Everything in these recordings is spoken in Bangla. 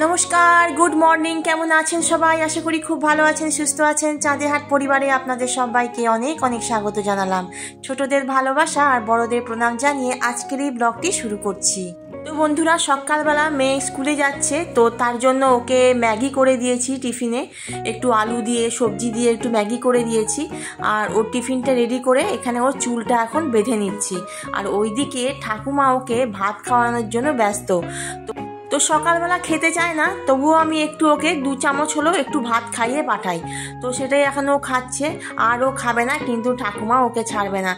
নমস্কার, গুড মর্নিং। কেমন আছেন সবাই? আশা করি খুব ভালো আছেন, সুস্থ আছেন। চাঁদেহাট পরিবারে আপনাদের সবাইকে অনেক অনেক স্বাগত জানালাম। ছোটদের ভালোবাসা আর বড়দের প্রণাম জানিয়ে আজকের এই ব্লগটি শুরু করছি। তো বন্ধুরা, সকালবেলা মেয়ে স্কুলে যাচ্ছে, তো তার জন্য ওকে ম্যাগি করে দিয়েছি টিফিনে। একটু আলু দিয়ে সবজি দিয়ে একটু ম্যাগি করে দিয়েছি। আর ওর টিফিনটা রেডি করে এখানে ওর চুলটা এখন বেঁধে নিচ্ছি। আর ওইদিকে ঠাকুমা ওকে ভাত খাওয়ানোর জন্য ব্যস্ত। তো সকালবেলা খেতে চায় না, তবুও আমি একটু ওকে 2 চামচ হলেও একটু ভাত খাইয়ে পাঠাই। তো সেটাই এখন ও খাচ্ছে। আর ও খাবে না, কিন্তু ঠাকুমা ওকে ছাড়বে না।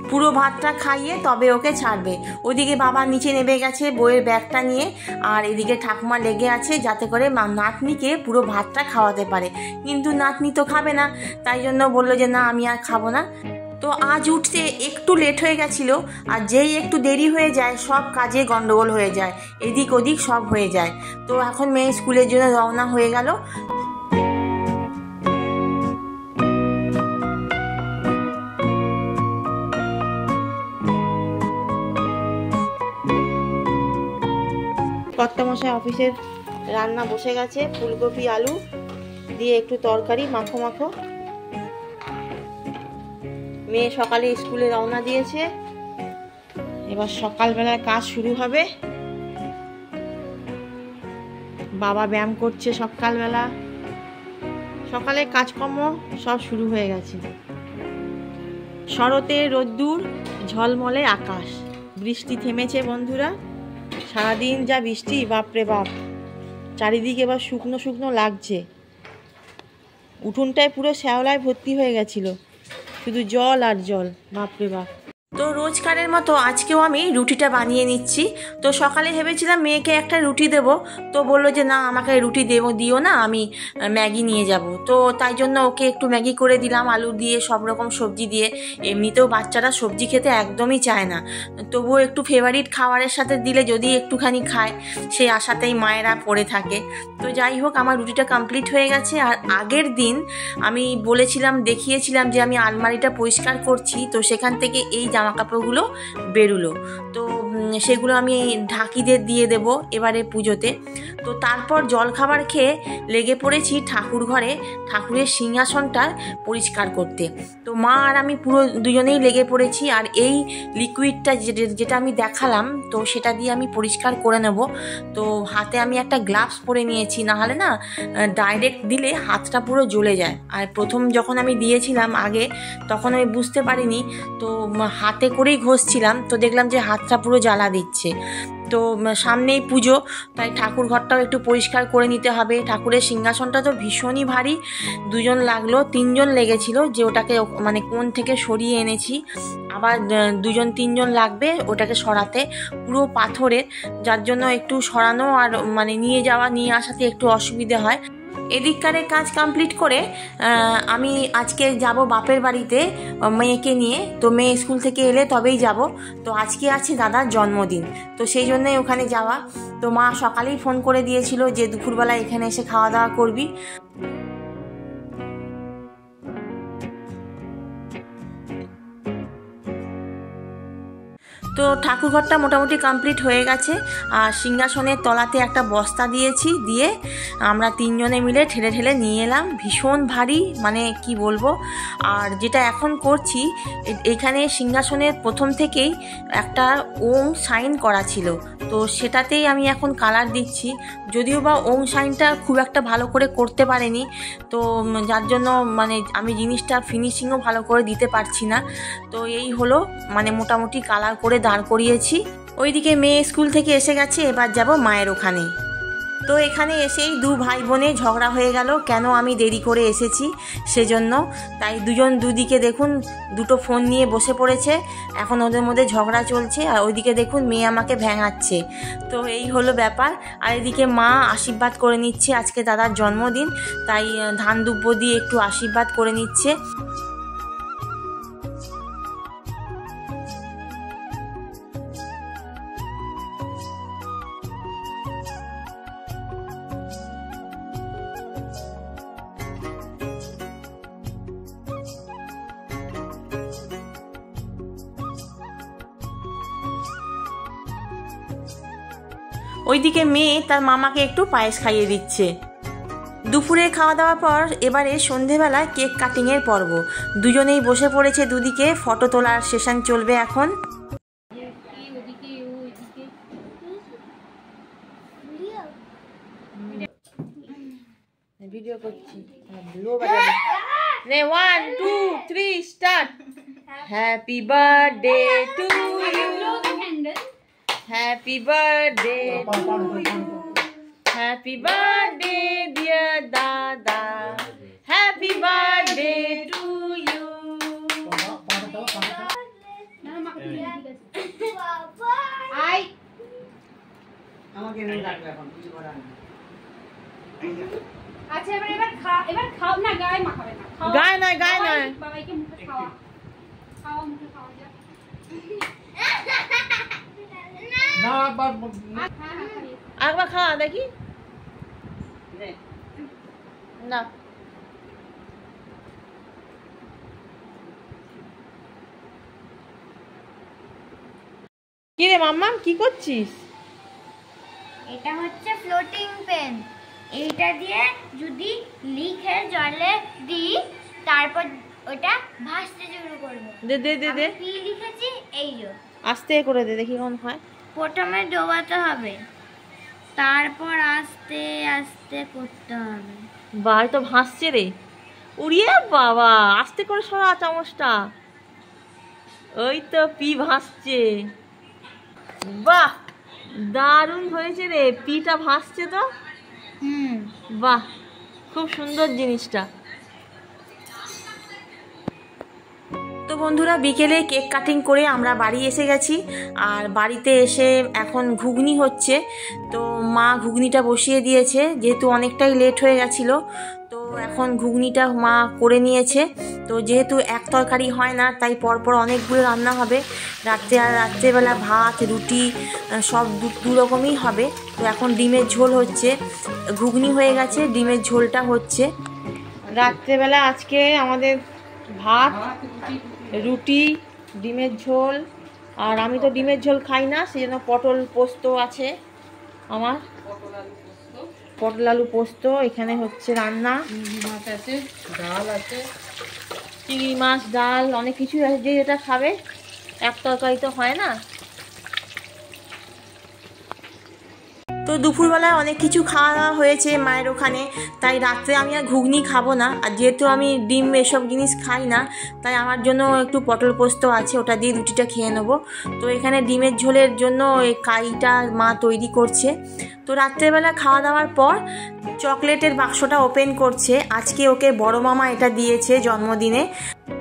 পুরো ভাতটা খাইয়ে তবে ওকে ছাড়বে। ওইদিকে বাবা নিচে নেমে গেছে বইয়ের ব্যাগটা নিয়ে, আর এদিকে ঠাকুমা লেগে আছে যাতে করে নাতনিকে পুরো ভাতটা খাওয়াতে পারে। কিন্তু নাতনি তো খাবে না, তাই জন্য বললো যে না, আমি আর খাবো না। তো আজ উঠতে একটু লেট হয়ে গেছিল, আর যেই একটু দেরি হয়ে যায় সব কাজে গন্ডগোল হয়ে যায়, এদিক ওদিক সব হয়ে যায়। তো এখন মেয়ে স্কুলের জন্য রওনা হয়ে গেল। কর্তামশাই অফিসের রান্না বসে গেছে, ফুলকপি আলু দিয়ে একটু তরকারি মাখো মাখো। মেয়ে সকালে স্কুলে রওনা দিয়েছে, এবার সকালবেলার কাজ শুরু হবে। বাবা ব্যায়াম করছে সকালবেলা, সকালে কাজকর্ম সব শুরু হয়ে গেছে। শরতের রোদ্দুর, ঝলমলে আকাশ, বৃষ্টি থেমেছে বন্ধুরা। সারাদিন যা বৃষ্টি, বাপরে বাপ, চারিদিকে এবার শুকনো শুকনো লাগছে। উঠোনটায় পুরো শ্যাওলায় ভর্তি হয়ে গেছিল, শুধু জল আর জল, বাপরে বাপ। তো রোজকারের মতো আজকেও আমি রুটিটা বানিয়ে নিচ্ছি। তো সকালে ভেবেছিলাম মেয়েকে একটা রুটি দেব, তো বললো যে না, আমাকে রুটি দিও না, আমি ম্যাগি নিয়ে যাব। তো তাই জন্য ওকে একটু ম্যাগি করে দিলাম আলু দিয়ে, সব রকম সবজি দিয়ে। এমনিতেও বাচ্চারা সবজি খেতে একদমই চায় না, তবুও একটু ফেভারিট খাবারের সাথে দিলে যদি একটুখানি খায়, সেই আশাতেই মায়েরা পড়ে থাকে। তো যাই হোক, আমার রুটিটা কমপ্লিট হয়ে গেছে। আর আগের দিন আমি দেখিয়েছিলাম যে আমি আলমারিটা পরিষ্কার করছি, তো সেখান থেকে এই জামা কাপড়গুলো বেরোলো। তো সেগুলো আমি ঢাকিদের দিয়ে দেব এবারে পুজোতে। তো তারপর জলখাবার খেয়ে লেগে পড়েছি ঠাকুর ঘরে ঠাকুরের সিংহাসনটা পরিষ্কার করতে। তো মা আর আমি পুরো দুজনেই লেগে পড়েছি। আর এই লিকুইডটা যেটা আমি দেখালাম, তো সেটা দিয়ে আমি পরিষ্কার করে নেব। তো হাতে আমি একটা গ্লাভস পরে নিয়েছি, নাহলে না ডাইরেক্ট দিলে হাতটা পুরো জ্বলে যায়। আর প্রথম যখন আমি দিয়েছিলাম আগে, তখন আমি বুঝতে পারিনি, তো হাতে করেই ঘষছিলাম, তো দেখলাম যে হাতটা পুরো জ্বালা দিচ্ছে। তো সামনেই পুজো, তাই ঠাকুর ঘরটাও একটু পরিষ্কার করে নিতে হবে। ঠাকুরের সিংহাসনটা তো ভীষণই ভারী, 2জন লাগলো, 3জন লেগেছিল যে ওটাকে মানে কোণ থেকে সরিয়ে এনেছি। আবার 2জন 3জন লাগবে ওটাকে সরাতে, পুরো পাথরের, যার জন্য একটু সরানো আর মানে নিয়ে আসাতে একটু অসুবিধে হয়। এদিককারের কাজ কমপ্লিট করে আমি আজকে যাব বাপের বাড়িতে মেয়েকে নিয়ে। তো মেয়ে স্কুল থেকে এলে তবেই যাব। তো আজকে আছে দাদার জন্মদিন, তো সেই জন্যই ওখানে যাওয়া। তো মা সকালেই ফোন করে দিয়েছিল যে দুপুরবেলা এখানে এসে খাওয়া দাওয়া করবি। তো ঠাকুরঘরটা মোটামুটি কমপ্লিট হয়ে গেছে। আর সিংহাসনের তলাতে একটা বস্তা দিয়েছি, দিয়ে আমরা 3জনে মিলে ঠেলে ঠেলে নিয়ে এলাম। ভীষণ ভারী, মানে কি বলবো। আর যেটা এখন করছি, এখানে সিংহাসনের প্রথম থেকেই একটা ওং সাইন করা ছিল, তো সেটাতেই আমি এখন কালার দিচ্ছি। যদিও বা ওং সাইনটা খুব একটা ভালো করে করতে পারেনি, তো যার জন্য মানে আমি জিনিসটা ফিনিশিংও ভালো করে দিতে পারছি না। তো এই হলো, মানে মোটামুটি কালার করে দাঁড় করিয়েছি। ওইদিকে মেয়ে স্কুল থেকে এসে গেছে, এবার যাব মায়ের ওখানে। তো এখানে এসেই 2 ভাই বোনে ঝগড়া হয়ে গেল, কেন আমি দেরি করে এসেছি সেজন্য। তাই 2জন দুদিকে দেখুন 2টো ফোন নিয়ে বসে পড়েছে, এখন ওদের মধ্যে ঝগড়া চলছে। আর ওইদিকে দেখুন মেয়ে আমাকে ভেঙাচ্ছে। তো এই হলো ব্যাপার। আর এদিকে মা আশীর্বাদ করে নিচ্ছে, আজকে দাদার জন্মদিন, তাই ধান দুব্য দিয়ে একটু আশীর্বাদ করে নিচ্ছে। ওইদিকে মেয়ে তার মামাকে একটু পায়েস খাইয়ে দিচ্ছে। দুপুরে খাওয়া দাওয়ার পর এবারে সন্ধেবেলায় কেক কাটিংয়ের পর্ব। দুজনেই বসে পড়েছে দুদিকে, ফটো তোলার সেশন চলবে এখন। ভিডিও করছি, নে 1 2 3 start. Happy birthday to you, happy birthday to you, happy birthday dear dada, happy birthday to you. আচ্ছা এবার খাও না, গায়ে মাখাবে না, গায়ে নয়, গায়ে নয়, বাবাইকে মুখে খাওয়া, মুখে খাওয়া যা না। একবার খাওয়া দেখি না। কি রে মাম্মা, কি করছিস? এটা হচ্ছে ফ্লোটিং পেন। এইটা দিয়ে যদি লিখে জলে দিই তারপর ওটা ভাসতে শুরু করবে। দে দে দে দে, কি লিখেছি এই যে। আস্তে করে দে দেখি কোন হয়। প্রথমে ডোবাতে হবে, তারপর আস্তে আস্তে করতে হবে। বাহ, তো ভাসছে রে। উড়িয়ে বাবা, আস্তে করে সরা চামচটা। ওই তো পি ভাসছে। বাহ, দারুণ হয়েছে রে, পিটা ভাসছে তো। বাহ, খুব সুন্দর জিনিসটা। তো বন্ধুরা, বিকেলে কেক কাটিং করে আমরা বাড়ি এসে গেছি। আর বাড়িতে এসে এখন ঘুগনি হচ্ছে। তো মা ঘুগনিটা বসিয়ে দিয়েছে, যেহেতু অনেকটাই লেট হয়ে গেছিল। তো এখন ঘুগনিটা মা করে নিয়েছে। তো যেহেতু এক তরকারি হয় না, তাই পরপর অনেকগুলো রান্না হবে। রাত্রেবেলা ভাত, রুটি সব দু রকমই হবে। তো এখন ডিমের ঝোল হচ্ছে, ঘুগনি হয়ে গেছে, ডিমের ঝোলটা হচ্ছে। রাত্রেবেলা আজকে আমাদের ভাত, রুটি, ডিমের ঝোল। আর আমি তো ডিমের ঝোল খাই না, সেই জন্য পটল পোস্ত আছে আমার, পটল আলু পোস্ত। এখানে হচ্ছে রান্না, মাছ আছে, ডাল আছে, চিংড়ি মাছ, ডাল, অনেক কিছু আছে। যে যেটা খাবে, এক তরকারি তো হয় না। তো দুপুরবেলায় অনেক কিছু খাওয়া দাওয়া হয়েছে মায়ের ওখানে, তাই রাত্রে আমি আর ঘুগনি খাবো না। আর যেহেতু আমি ডিম এসব জিনিস খাই না, তাই আমার জন্য একটু পটল পোস্ত আছে, ওটা দিয়ে রুটিটা খেয়ে নেবো। তো এখানে ডিমের ঝোলের জন্য এই কাইটা মা তৈরি করছে। তো রাত্রেবেলা খাওয়া দাওয়ার পর চকলেটের বাক্সটা ওপেন করছে। আজকে ওকে বড় মামা এটা দিয়েছে জন্মদিনে।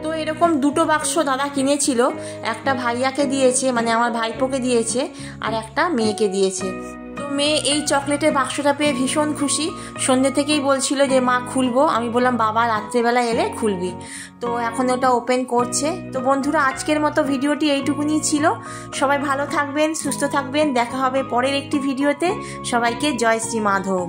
তো এরকম দুটো বাক্স দাদা কিনেছিল, একটা ভাইয়াকে দিয়েছে, মানে আমার ভাইপোকে দিয়েছে, আর একটা মেয়েকে দিয়েছে। তো মেয়ে এই চকলেটের বাক্সটা পেয়ে ভীষণ খুশি। সন্ধ্যে থেকেই বলছিল যে মা খুলবো। আমি বললাম বাবা রাত্রেবেলা এলে খুলবি। তো এখন ওটা ওপেন করছে। তো বন্ধুরা, আজকের মতো ভিডিওটি এইটুকুনি ছিল। সবাই ভালো থাকবেন, সুস্থ থাকবেন। দেখা হবে পরের একটি ভিডিওতে। সবাইকে জয় শ্রী মাধব।